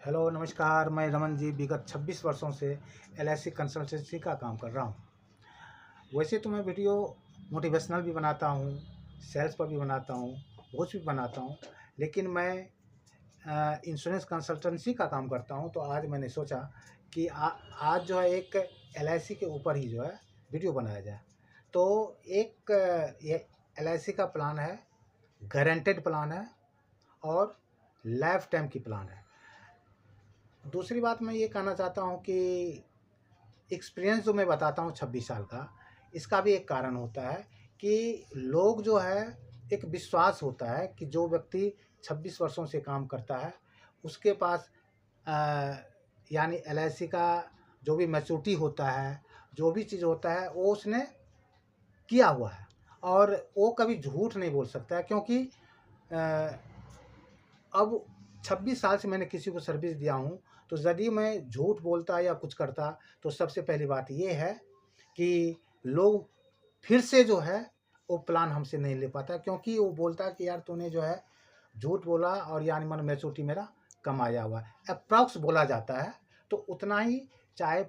Hello नमस्कार। मैं रमन जी विगत 26 वर्षों से एलआईसी कंसल्टेंसी का काम कर रहा हूँ। वैसे तो मैं वीडियो मोटिवेशनल भी बनाता हूँ, सेल्स पर भी बनाता हूँ, कुछ भी बनाता हूँ, लेकिन मैं इंश्योरेंस कंसल्टेंसी का काम करता हूँ। तो आज मैंने सोचा कि आज जो है एक एलआईसी के ऊपर ही जो है वीडियो बनाया जाए। तो एक ये एलआईसी का प्लान है, गारंटेड प्लान है और लाइफ टाइम की प्लान है। दूसरी बात मैं ये कहना चाहता हूँ कि एक्सपीरियंस जो मैं बताता हूँ 26 साल का, इसका भी एक कारण होता है कि लोग जो है, एक विश्वास होता है कि जो व्यक्ति 26 वर्षों से काम करता है उसके पास यानी एलआईसी का जो भी मैच्योरिटी होता है, जो भी चीज़ होता है वो उसने किया हुआ है और वो कभी झूठ नहीं बोल सकता है। क्योंकि अब 26 साल से मैंने किसी को सर्विस दिया हूँ, तो यदि मैं झूठ बोलता या कुछ करता तो सबसे पहली बात ये है कि लोग फिर से जो है वो प्लान हमसे नहीं ले पाता, क्योंकि वो बोलता कि यार तूने जो है झूठ बोला और यानी मन मैच्योरिटी मेरा कम आया हुआ है। अप्रॉक्स बोला जाता है तो उतना ही, चाहे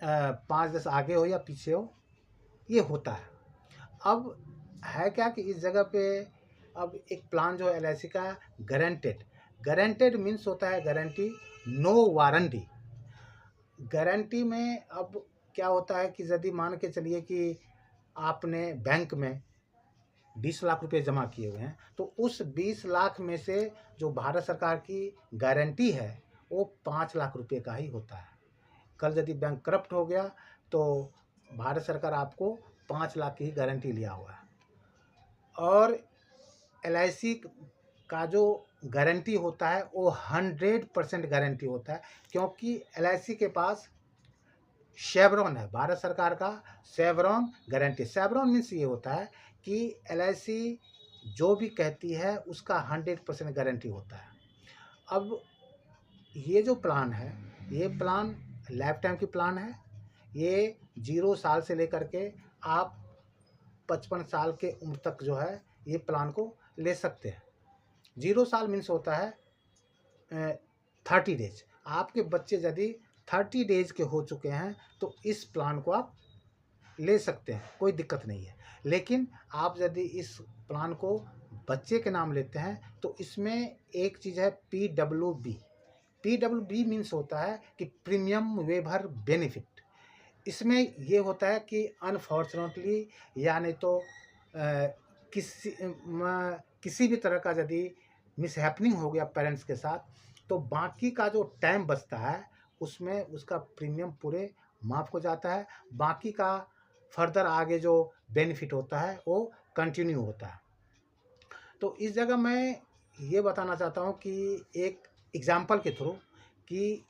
5-10 आगे हो या पीछे हो, ये होता है। अब है क्या कि इस जगह पे अब एक प्लान जो है एलआईसी का गारंटेड, गारंटेड मीन्स होता है गारंटी, नो वारंटी। गारंटी में अब क्या होता है कि यदि मान के चलिए कि आपने बैंक में 20 लाख रुपए जमा किए हुए हैं, तो उस 20 लाख में से जो भारत सरकार की गारंटी है वो 5 लाख रुपए का ही होता है। कल यदि बैंक करप्ट हो गया तो भारत सरकार आपको 5 लाख की ही गारंटी लिया हुआ है। और एलआईसी का जो गारंटी होता है वो 100% गारंटी होता है, क्योंकि एलआईसी के पास शेवरॉन है, भारत सरकार का शेवरॉन गारंटी। शेवरॉन मीन्स ये होता है कि एलआईसी जो भी कहती है उसका 100% गारंटी होता है। अब ये जो प्लान है, ये प्लान लाइफ टाइम की प्लान है। ये 0 साल से लेकर के आप 55 साल के उम्र तक जो है ये प्लान को ले सकते हैं। 0 साल मीन्स होता है 30 डेज। आपके बच्चे यदि 30 डेज के हो चुके हैं तो इस प्लान को आप ले सकते हैं, कोई दिक्कत नहीं है। लेकिन आप यदि इस प्लान को बच्चे के नाम लेते हैं तो इसमें एक चीज़ है PWB। PWB मीन्स होता है कि प्रीमियम वेवर बेनिफिट। इसमें ये होता है कि अनफॉर्चुनेटली यानी तो किसी भी तरह का यदि मिसहैपनिंग हो गया पेरेंट्स के साथ, तो बाकी का जो टाइम बचता है उसमें उसका प्रीमियम पूरे माफ़ हो जाता है। बाकी का फर्दर आगे जो बेनिफिट होता है वो कंटिन्यू होता है। तो इस जगह मैं ये बताना चाहता हूँ कि एक एग्ज़ाम्पल के थ्रू कि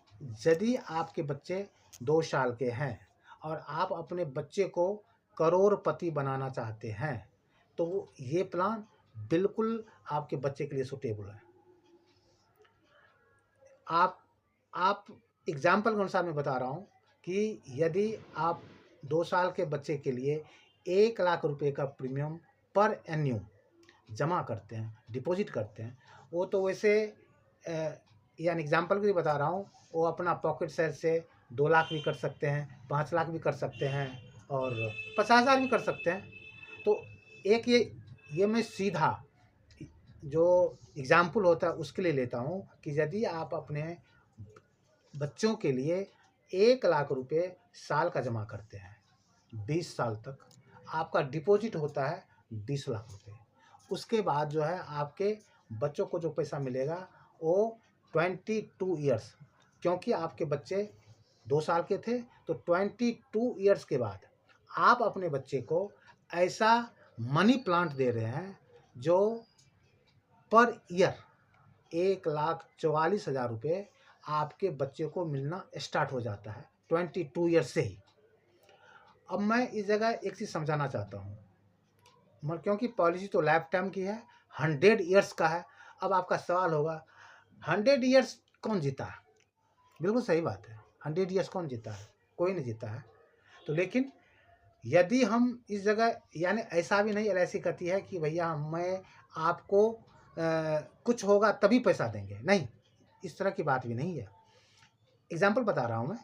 यदि आपके बच्चे 2 साल के हैं और आप अपने बच्चे को करोड़पति बनाना चाहते हैं, तो ये प्लान बिल्कुल आपके बच्चे के लिए सूटेबल है। आप एग्ज़ाम्पल के अनुसार मैं बता रहा हूँ कि यदि आप 2 साल के बच्चे के लिए 1 लाख रुपए का प्रीमियम पर एन्यूम जमा करते हैं, डिपॉजिट करते हैं, वो तो वैसे यानी एग्जांपल के लिए बता रहा हूँ, वो अपना पॉकेट सेल से 2 लाख भी कर सकते हैं, 5 लाख भी कर सकते हैं और 50,000 भी कर सकते हैं। तो एक ये मैं सीधा जो एग्जाम्पल होता है उसके लिए लेता हूँ कि यदि आप अपने बच्चों के लिए 1 लाख रुपए साल का जमा करते हैं 20 साल तक, आपका डिपॉजिट होता है 20 लाख रुपए। उसके बाद जो है आपके बच्चों को जो पैसा मिलेगा वो 22 ईयर्स, क्योंकि आपके बच्चे 2 साल के थे, तो 22 ईयर्स के बाद आप अपने बच्चे को ऐसा मनी प्लांट दे रहे हैं जो पर ईयर 1,44,000 रुपये आपके बच्चे को मिलना स्टार्ट हो जाता है 22 ईयर्स से ही। अब मैं इस जगह एक चीज़ समझाना चाहता हूँ, क्योंकि पॉलिसी तो लाइफ टाइम की है, 100 ईयर्स का है। अब आपका सवाल होगा 100 ईयर्स कौन जीता है? बिल्कुल सही बात है, 100 ईयर्स कौन जीता है? कोई नहीं जीता है। तो लेकिन यदि हम इस जगह, यानी ऐसा भी नहीं एलआईसी कहती है कि भैया मैं आपको कुछ होगा तभी पैसा देंगे, नहीं, इस तरह की बात भी नहीं है। एग्जाम्पल बता रहा हूँ मैं।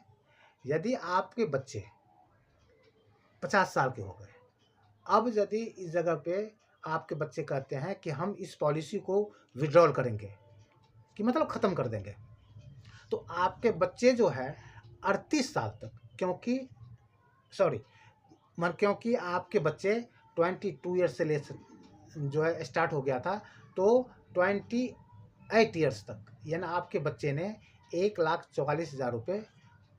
यदि आपके बच्चे 50 साल के हो गए, अब यदि इस जगह पे आपके बच्चे कहते हैं कि हम इस पॉलिसी को विड्रॉल करेंगे, कि मतलब ख़त्म कर देंगे, तो आपके बच्चे जो है 38 साल तक, क्योंकि आपके बच्चे 22 ईयर्स से ले जो है स्टार्ट हो गया था, तो 28 ईयर्स तक, यानी आपके बच्चे ने 1,44,000 रुपये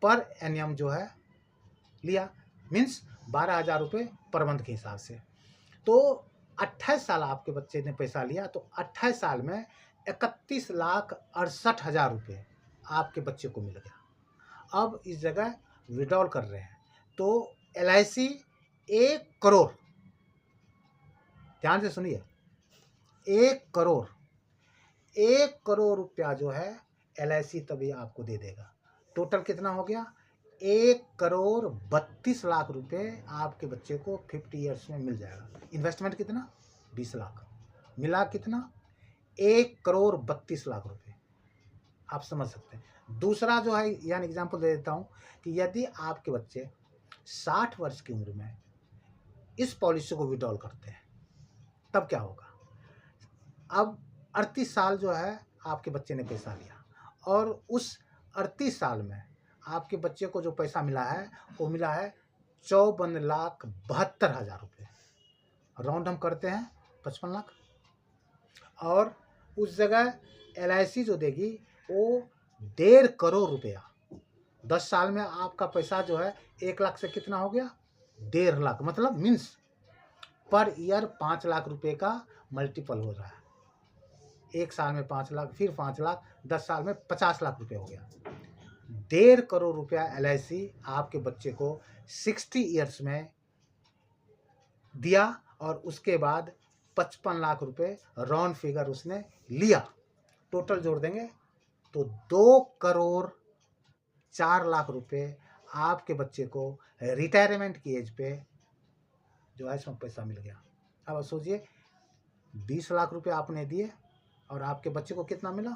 पर एनियम जो है लिया, मीन्स 12,000 रुपये पर मंथ के हिसाब से। तो 28 साल आपके बच्चे ने पैसा लिया, तो 28 साल में 31,68,000 रुपये आपके बच्चे को मिल गया। अब इस जगह विड्रॉल कर रहे हैं, तो LIC 1 करोड़, ध्यान से सुनिए, 1 करोड़ रुपया जो है LIC तभी आपको दे देगा। टोटल कितना हो गया? 1,32,00,000 रुपये आपके बच्चे को 50 ईयर्स में मिल जाएगा। इन्वेस्टमेंट कितना? 20 लाख, मिला कितना? 1,32,00,000 रुपये। आप समझ सकते हैं। दूसरा जो है, यानी एग्जाम्पल दे देता हूँ कि यदि आपके बच्चे 60 वर्ष की उम्र में इस पॉलिसी को विड्रॉल करते हैं, तब क्या होगा? अब 38 साल जो है आपके बच्चे ने पैसा लिया, और उस 38 साल में आपके बच्चे को जो पैसा मिला है वो मिला है 54,72,000 रुपये, राउंड हम करते हैं 55 लाख। और उस जगह LIC जो देगी वो 1.5 करोड़ रुपया, 10 साल में आपका पैसा जो है 1 लाख से कितना हो गया? 1.5 लाख, मतलब मीन्स पर ईयर 5 लाख रुपए का मल्टीपल हो रहा है। 1 साल में 5 लाख, फिर 5 लाख, 10 साल में 50 लाख रुपए हो गया। 1.5 करोड़ रुपया LIC आपके बच्चे को 60 ईयर्स में दिया, और उसके बाद 55 लाख रुपए राउंड फिगर उसने लिया। टोटल जोड़ देंगे तो 2,04,00,000 रुपए आपके बच्चे को रिटायरमेंट की एज पे जो है इसमें पैसा मिल गया। अब सोचिए, 20 लाख रुपए आपने दिए और आपके बच्चे को कितना मिला?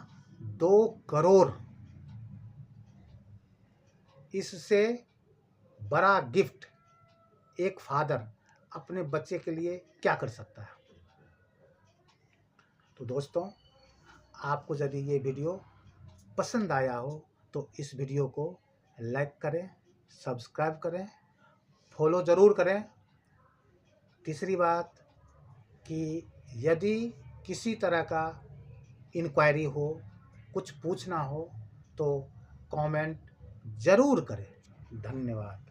2 करोड़। इससे बड़ा गिफ्ट एक फादर अपने बच्चे के लिए क्या कर सकता है? तो दोस्तों, आपको यदि ये वीडियो पसंद आया हो तो इस वीडियो को लाइक करें, सब्सक्राइब करें, फॉलो ज़रूर करें। तीसरी बात कि यदि किसी तरह का इंक्वायरी हो, कुछ पूछना हो तो कमेंट ज़रूर करें। धन्यवाद।